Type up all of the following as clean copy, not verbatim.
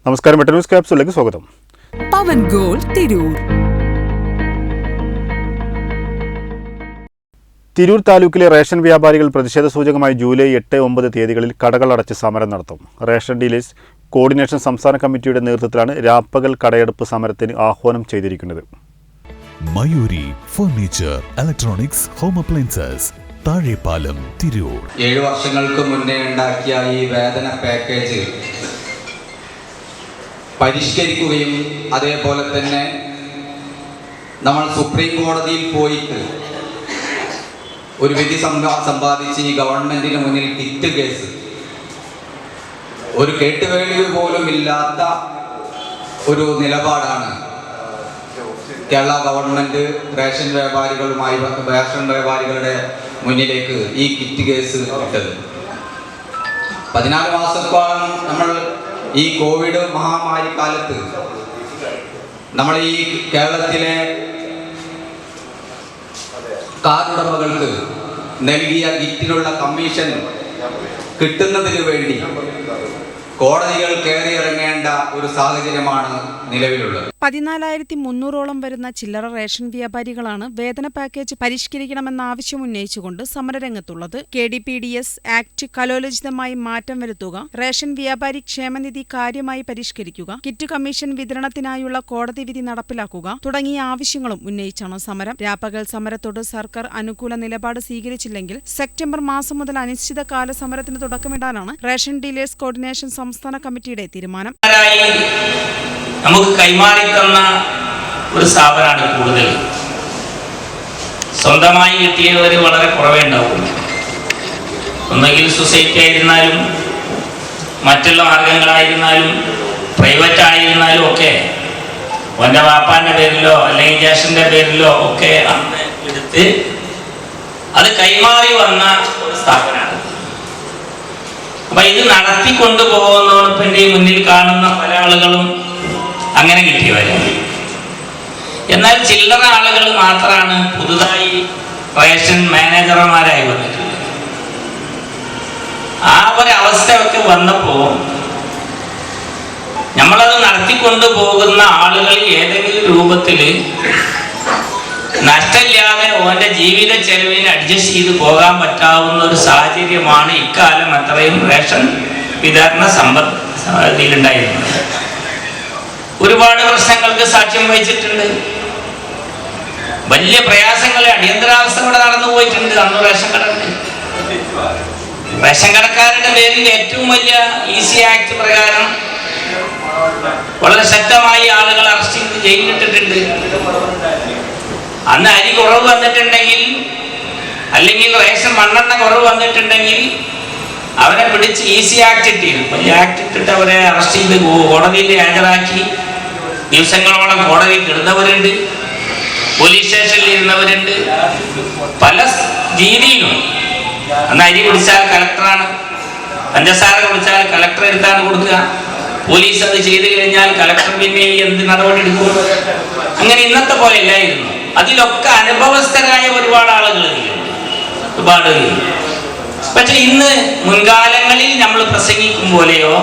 നമസ്കാരം, butter news ക്യാപ്സിലേക്ക് സ്വാഗതം. പവൻ goal Tirur. Tirur താലൂക്കിലെ റേഷൻ വ്യാപാരികൾ പ്രതിഷേധ സൂചകമായി ജൂലൈ 8, 9 തീയതികളിൽ കടകൾ അടച്ച് സമരം നടത്തും. റേഷൻ ഡീലേഴ്സ് കോർഡിനേഷൻ സംസ്ഥാന കമ്മിറ്റിയുടെ നേതൃത്വത്തിലാണ് രാപ്പകൽ കടയടപ്പ് സമരത്തിന് ആഹ്വാനം ചെയ്തിരിക്കുന്നത്. Mayuri furniture, electronics, home appliances, Thazhepalam, Tirur. 7 വർഷങ്ങൾക്ക് മുന്നേ ഉണ്ടാക്കിയ ഈ വേതന പാക്കേജ് പരിഷ്കരിക്കുകയും അതേപോലെ തന്നെ നമ്മൾ സുപ്രീം കോടതിയിൽ പോയിട്ട് ഒരു വിധി സമ്പാദിച്ച് ഈ ഗവൺമെന്റിന് മുന്നിൽ കിറ്റ് കേസ്, ഒരു കേട്ടുവേളി പോലും ഇല്ലാത്ത ഒരു നിലപാടാണ് കേരള ഗവൺമെന്റ് റേഷൻ വ്യാപാരികളുടെ മുന്നിലേക്ക് ഈ കിറ്റ് കേസ് ഇട്ടത്. 14 മാസത്തോളം നമ്മൾ ഈ കോവിഡ് മഹാമാരി കാലത്ത് നമ്മൾ ഈ കേരളത്തിലെ കാർഡുടമകൾക്ക് നൽകിയ കിറ്റിനുള്ള കമ്മീഷൻ കിട്ടുന്നതിന് വേണ്ടി കോടതികൾ കയറിയിറങ്ങേണ്ട ഒരു സാഹചര്യമാണ് നിലവിലുള്ളത്. 14,300ഓളം വരുന്ന ചില്ലറ റേഷൻ വ്യാപാരികളാണ് വേതന പാക്കേജ് പരിഷ്കരിക്കണമെന്ന ആവശ്യം ഉന്നയിച്ചുകൊണ്ട് സമരരംഗത്തുള്ളത്. KDPDS ആക്ട് കലോലിതമായി മാറ്റം വരുത്തുക, റേഷൻ വ്യാപാരി ക്ഷേമനിധി കാര്യമായി പരിഷ്കരിക്കുക, കിറ്റ് കമ്മീഷൻ വിതരണത്തിനായുള്ള കോടതി വിധി നടപ്പിലാക്കുക തുടങ്ങിയ ആവശ്യങ്ങളും ഉന്നയിച്ചാണ് സമരം. രാപ്പകൽ സമരത്തോട് സർക്കാർ അനുകൂല നിലപാട് സ്വീകരിച്ചില്ലെങ്കിൽ സെപ്റ്റംബർ മാസം മുതൽ അനിശ്ചിതകാല സമരത്തിന് തുടക്കമിടാനാണ് റേഷൻ ഡീലേഴ്സ് കോർഡിനേഷൻ സംസ്ഥാന കമ്മിറ്റിയുടെ തീരുമാനം. നമുക്ക് കൈമാറി തന്ന ഒരു സ്ഥാപനമാണ് കൂടുതൽ. സ്വന്തമായി കിട്ടിയവർ വളരെ കുറവേ ഉണ്ടാവും. ഒന്നുകിൽ സൊസൈറ്റി ആയിരുന്നാലും മറ്റുള്ള മാർഗങ്ങളായിരുന്നാലും പ്രൈവറ്റ് ആയിരുന്നാലും ഒക്കെ ഓൻ്റെ വാപ്പാൻ്റെ പേരിലോ അല്ലെങ്കിൽ ജ്യേഷ്ഠൻ്റെ പേരിലോ ഒക്കെ അന്ന് എടുത്ത് അത് കൈമാറി വന്ന ഒരു സ്ഥാപനമാണ്. അപ്പൊ ഇത് നടത്തിക്കൊണ്ടുപോകുന്നതോടൊപ്പം എൻ്റെ മുന്നിൽ കാണുന്ന പല ആളുകളും അങ്ങനെ കിട്ടിയവരാണ്. എന്നാൽ ചില്ലറ ആളുകൾ മാത്രമാണ് പുതുതായി റേഷൻ മാനേജർമാരായി വന്നിട്ടുള്ളത്. ആ ഒരവസ്ഥയൊക്കെ വന്നപ്പോൾ നമ്മളത് നടത്തിക്കൊണ്ടു പോകുന്ന ആളുകൾ ഏതെങ്കിലും രൂപത്തിൽ നഷ്ടമില്ലാതെ ഓൻ്റെ ജീവിത ചെലവിന് അഡ്ജസ്റ്റ് ചെയ്ത് പോകാൻ പറ്റാവുന്ന ഒരു സാഹചര്യമാണ് ഇക്കാലം അത്രയും റേഷൻ വിതരണ സമ്പത്തിലുണ്ടായിരുന്നത്. ഒരുപാട് പ്രശ്നങ്ങൾക്ക് സാക്ഷ്യം വഹിച്ചിട്ടുണ്ട്. വലിയ പ്രയാസങ്ങളെ അടിയന്തരാവസ്ഥകളെ നടന്നു പോയിട്ടുണ്ട്. അന്ന് റേഷൻ കടക്കാരുടെ പേരിൽ ഏറ്റവും വലിയ ഈസി ആക്ട് പ്രകാരം വളരെ ശക്തമായി ആളുകൾ അറസ്റ്റ് ചെയ്ത് ജയിലിലിട്ടിട്ടുണ്ട്. അന്ന് അരി കുറവ് വന്നിട്ടുണ്ടെങ്കിൽ അല്ലെങ്കിൽ റേഷൻ മണ്ണെണ്ണ കുറവ് വന്നിട്ടുണ്ടെങ്കിൽ അവരെ പിടിച്ച് ഈസി ആക്ട് ഇട്ടിരുന്നു. വലിയ ആക്ട് ഇട്ടിട്ട് അവരെ അറസ്റ്റ് ചെയ്ത് കോടതിയിൽ ഹാജരാക്കി ദിവസങ്ങളോളം കോടതിയിൽ കിടന്നവരുണ്ട്, പോലീസ് സ്റ്റേഷനിൽ ഇരുന്നവരുണ്ട്. പല രീതിയിലും അന്ന് അരി പിടിച്ചാൽ കലക്ടറാണ്, പഞ്ചസാര കുടിച്ചാൽ കലക്ടർ എടുത്താണ് കൊടുക്കുക. പോലീസ് അത് ചെയ്തു കഴിഞ്ഞാൽ കലക്ടർ പിന്നെ എന്ത് നടപടി എടുക്കും? അങ്ങനെ ഇന്നത്തെ പോലെ അല്ലായിരുന്നു. അതിലൊക്കെ അനുഭവസ്ഥരായ ഒരുപാട് ആളുകളുണ്ട്, ഒരുപാട്. പക്ഷെ ഇന്ന് മുൻകാലങ്ങളിൽ നമ്മൾ പ്രസംഗിക്കും പോലെയോ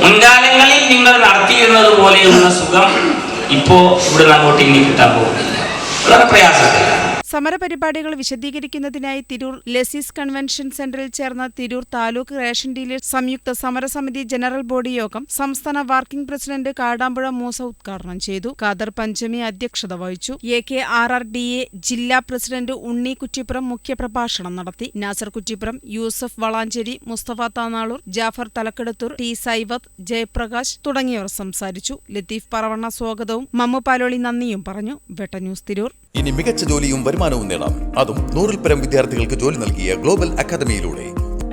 മുൻകാലങ്ങളിൽ നിങ്ങൾ നടത്തിയിരുന്നത് പോലെയുള്ള സുഖം ഇപ്പോ ഇവിടെ അങ്ങോട്ട് ഇനി കിട്ടാൻ പോകുന്നില്ല. വളരെ പ്രയാസത്തിലാണ്. സമരപരിപാടികൾ വിശദീകരിക്കുന്നതിനായി തിരൂർ ലെസിസ് കൺവെൻഷൻ സെന്ററിൽ ചേർന്ന തിരൂർ താലൂക്ക് റേഷൻ ഡീലേഴ്സ് സംയുക്ത സമരസമിതി ജനറൽ ബോഡി യോഗം സംസ്ഥാന വർക്കിംഗ് പ്രസിഡന്റ് കാടാമ്പുഴ മൂസ ഉദ്ഘാടനം ചെയ്തു. ഖാദർ പഞ്ചമി അധ്യക്ഷത വഹിച്ചു. AKRRDA ജില്ലാ പ്രസിഡന്റ് ഉണ്ണി കുറ്റിപ്പുറം മുഖ്യപ്രഭാഷണം നടത്തി. നാസർ കുറ്റിപ്പുറം, യൂസഫ് വളാഞ്ചേരി, മുസ്തഫ താനാളൂർ, ജാഫർ തലക്കെടുത്തൂർ, T സൈവത്ത്, ജയപ്രകാശ് തുടങ്ങിയവർ സംസാരിച്ചു. ലത്തീഫ് പറവണ്ണ സ്വാഗതവും മമ്മു പാലോളി നന്ദിയും പറഞ്ഞു. വെട്ട ന്യൂസ് തിരൂർ. ഇനി മികച്ച ജോലിയും വരുമാനവും നേടാം. അതും 100-ൽ പരം വിദ്യാർത്ഥികൾക്ക് ജോലി നൽകിയ ഗ്ലോബൽ അക്കാദമിയിലൂടെ.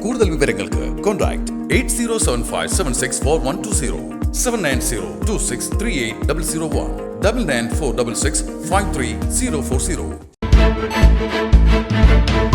കൂടുതൽ വിവരങ്ങൾക്ക് കോൺടാക്ട് 8075764120 7902638001 99466534040.